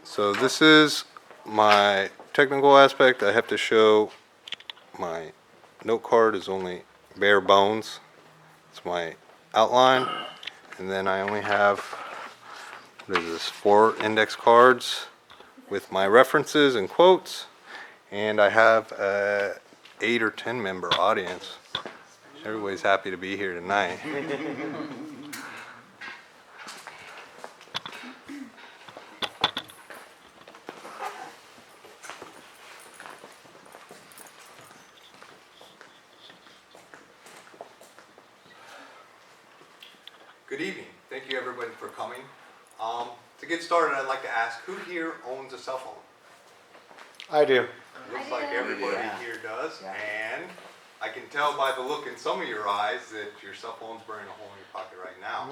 So this is my technical aspect. I have to show my note card is only bare bones. It's my outline. And then I only have, what is this, 4 index cards with my references and quotes. And I have a 8 or 10 member audience. Everybody's happy to be here tonight. Good evening. Thank you everybody for coming. To get started, I'd like to ask, who here owns a cell phone? I do. Looks like everybody Yeah. here does. Yeah. And I can tell by the look in some of your eyes that your cell phone's burning a hole in your pocket right now.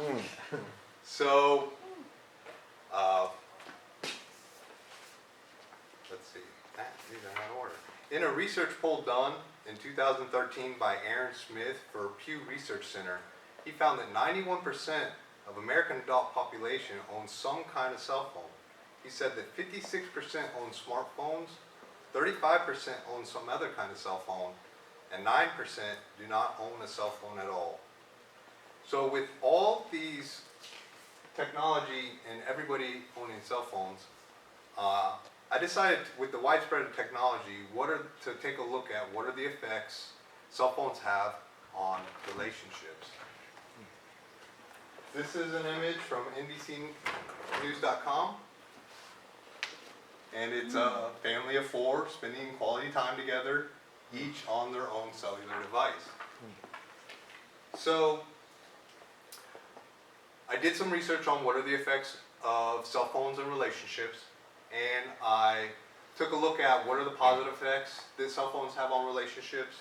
So, let's see. These are not in order. In a research poll done in 2013 by Aaron Smith for Pew Research Center, he found that 91% of American adult population owns some kind of cell phone. He said that 56% own smartphones, 35% own some other kind of cell phone, and 9% do not own a cell phone at all. So with all these technology and everybody owning cell phones, I decided with the widespread of technology, to take a look at what are the effects cell phones have on relationships. This is an image from NBCnews.com, and it's a family of 4 spending quality time together, each on their own cellular device. So, I did some research on what are the effects of cell phones and relationships, and I took a look at what are the positive effects that cell phones have on relationships,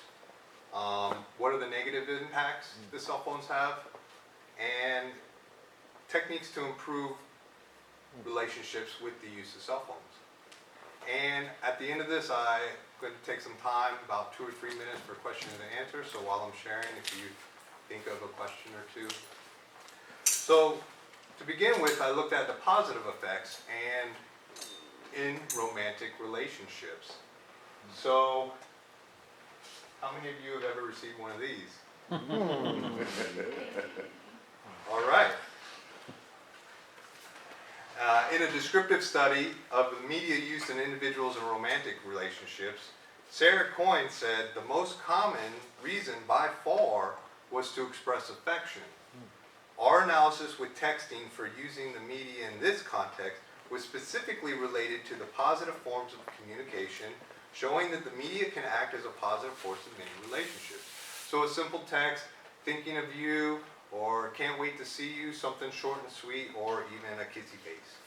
what are the negative impacts that cell phones have, and techniques to improve relationships with the use of cell phones. And at the end of this, I'm going to take some time, about 2 or 3 minutes for questions and answers. So while I'm sharing, if you think of a question or two. So to begin with, I looked at the positive effects and in romantic relationships. So how many of you have ever received one of these? All right. In a descriptive study of the media used in individuals in romantic relationships, Sarah Coyne said the most common reason by far was to express affection. Our analysis with texting for using the media in this context was specifically related to the positive forms of communication, showing that the media can act as a positive force in many relationships. So a simple text, thinking of you, or can't wait to see you, something short and sweet, or even a kissy face.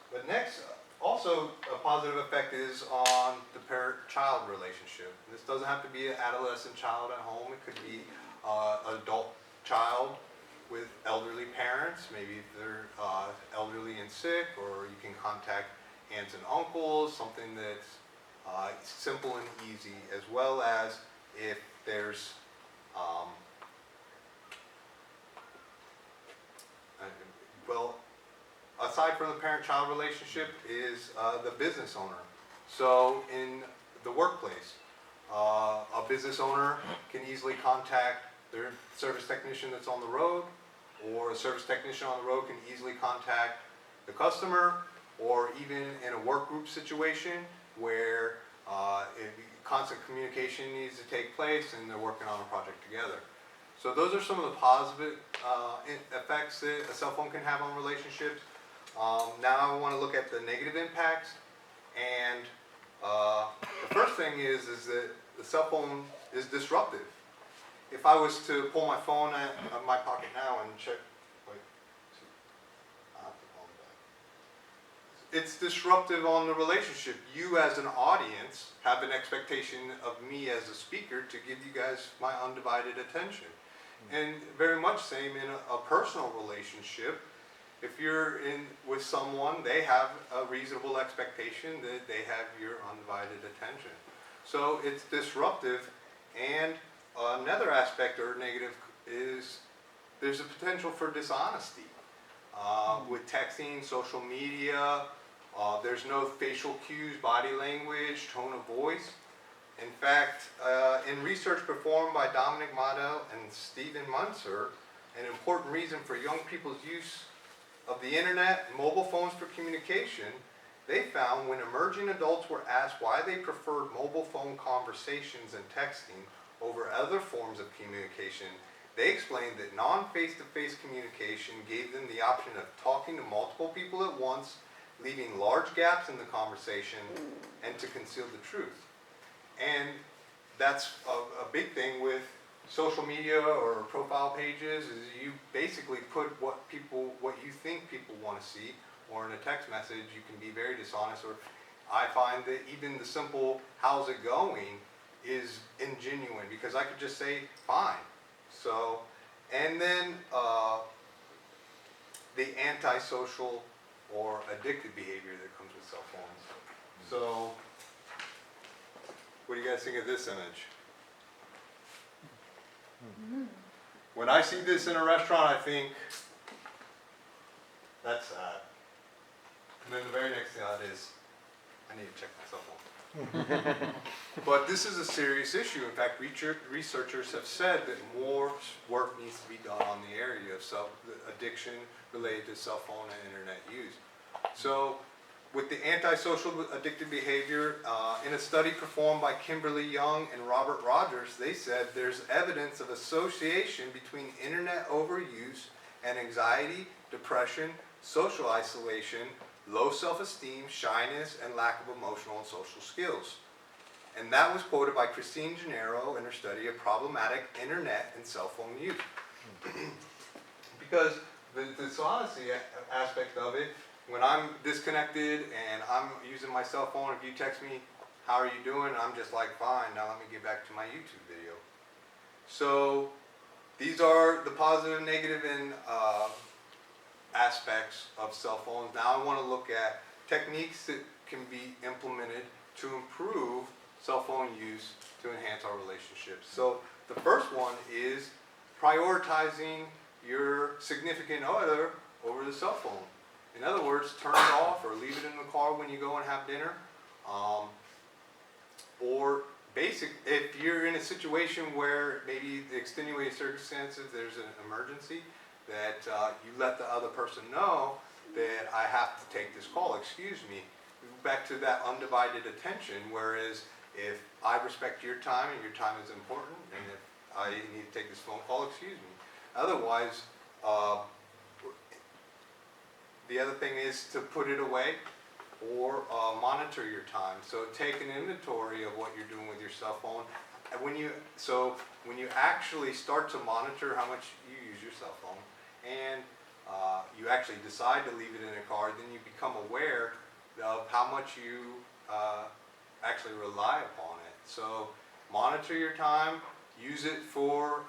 But next, also a positive effect is on the parent-child relationship. This doesn't have to be an adolescent child at home. It could be an adult child with elderly parents, maybe if they're elderly and sick, or you can contact aunts and uncles, something that's simple and easy, as well as if there's well, aside from the parent-child relationship is the business owner. So in the workplace, a business owner can easily contact their service technician that's on the road, or a service technician on the road can easily contact the customer, or even in a work group situation where constant communication needs to take place and they're working on a project together. So those are some of the positive effects that a cell phone can have on relationships. Now I want to look at the negative impacts, and the first thing is that the cell phone is disruptive. If I was to pull my phone out of my pocket now and check, it's disruptive on the relationship. You as an audience have an expectation of me as a speaker to give you guys my undivided attention. And very much same in a personal relationship. If you're in with someone, they have a reasonable expectation that they have your undivided attention. So it's disruptive. And another aspect or negative is there's a potential for dishonesty. with texting, social media. There's no facial cues, body language, tone of voice. In fact, in research performed by Dominic Model and Stephen Munzer, an important reason for young people's use of the internet and mobile phones for communication, they found when emerging adults were asked why they preferred mobile phone conversations and texting over other forms of communication, they explained that non-face-to-face communication gave them the option of talking to multiple people at once, leaving large gaps in the conversation, and to conceal the truth. And that's a big thing with social media or profile pages, is you basically put what you think people want to see, or in a text message you can be very dishonest. Or I find that even the simple "how's it going" is ingenuine, because I could just say fine. So, and then the antisocial or addictive behavior that comes with cell phones. So, what do you guys think of this image? When I see this in a restaurant, I think, that's sad. And then the very next thing is, I need to check my cell phone. But this is a serious issue. In fact, researchers have said that more work needs to be done on the area of addiction related to cell phone and internet use. So, with the antisocial addictive behavior, in a study performed by Kimberly Young and Robert Rogers, they said there's evidence of association between internet overuse and anxiety, depression, social isolation, low self-esteem, shyness, and lack of emotional and social skills. And that was quoted by Christine Gennaro in her study of problematic internet and cell phone use. Because the dishonesty aspect of it, when I'm disconnected and I'm using my cell phone, if you text me, "How are you doing?" I'm just like, "Fine, now let me get back to my YouTube video." So these are the positive and negative and aspects of cell phones. Now I want to look at techniques that can be implemented to improve cell phone use to enhance our relationships. So the first one is prioritizing your significant other over the cell phone. In other words, turn it off or leave it in the car when you go and have dinner. Or if you're in a situation where maybe the extenuating circumstances, there's an emergency, that you let the other person know that I have to take this call, excuse me. Back to that undivided attention, whereas if I respect your time and your time is important, and if I need to take this phone call, excuse me. Otherwise, the other thing is to put it away or monitor your time. So take an inventory of what you're doing with your cell phone. And when you actually start to monitor how much you use your cell phone, and you actually decide to leave it in a car, then you become aware of how much you actually rely upon it. So monitor your time, use it for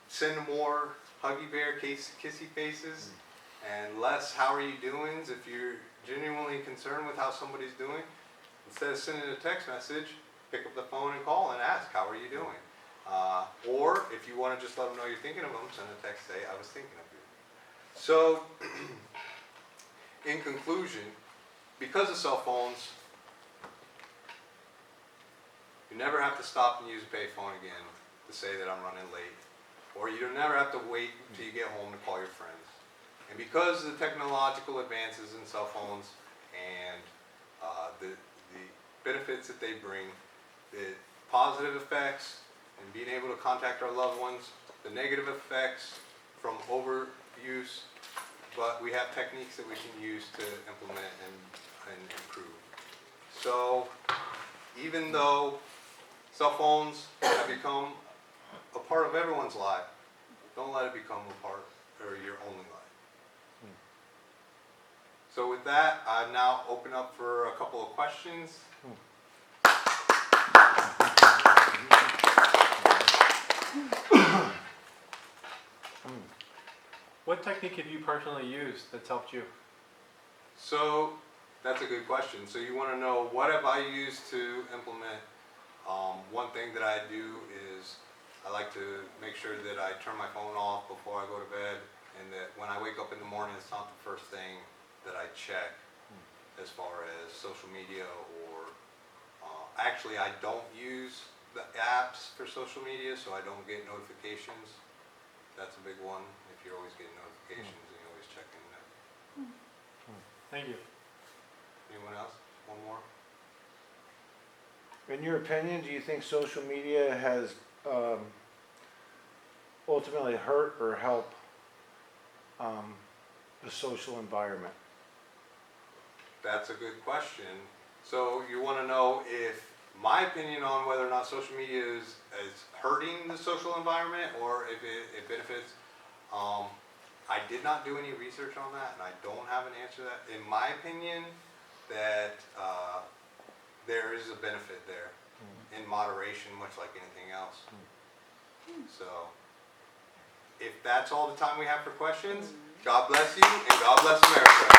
send more huggy bear kissy faces, and less "how are you doings." If you're genuinely concerned with how somebody's doing, instead of sending a text message, pick up the phone and call and ask, "How are you doing?" Or if you want to just let them know you're thinking of them, send a text, say, "I was thinking of you." So, in conclusion, because of cell phones, you never have to stop and use a payphone again to say that I'm running late. Or you don't never have to wait until you get home to call your friends. And because of the technological advances in cell phones and the benefits that they bring, the positive effects and being able to contact our loved ones, the negative effects from overuse, but we have techniques that we can use to implement and improve. So even though cell phones have become a part of everyone's life, don't let it become a part or your only life. So with that, I now open up for a couple of questions. What technique have you personally used that's helped you? So that's a good question. So you want to know what have I used to implement? One thing that I do is I like to make sure that I turn my phone off before I go to bed, and that when I wake up in the morning, it's not the first thing that I check as far as social media or, actually, I don't use the apps for social media, so I don't get notifications. That's a big one. If you're always getting notifications and you're always checking that. Thank you. Anyone else? One more? In your opinion, do you think social media has ultimately hurt or help the social environment? That's a good question. So you want to know if my opinion on whether or not social media is hurting the social environment or if it benefits. I did not do any research on that, and I don't have an answer to that. In my opinion, that there is a benefit there in moderation, much like anything else. So if that's all the time we have for questions, God bless you and God bless America.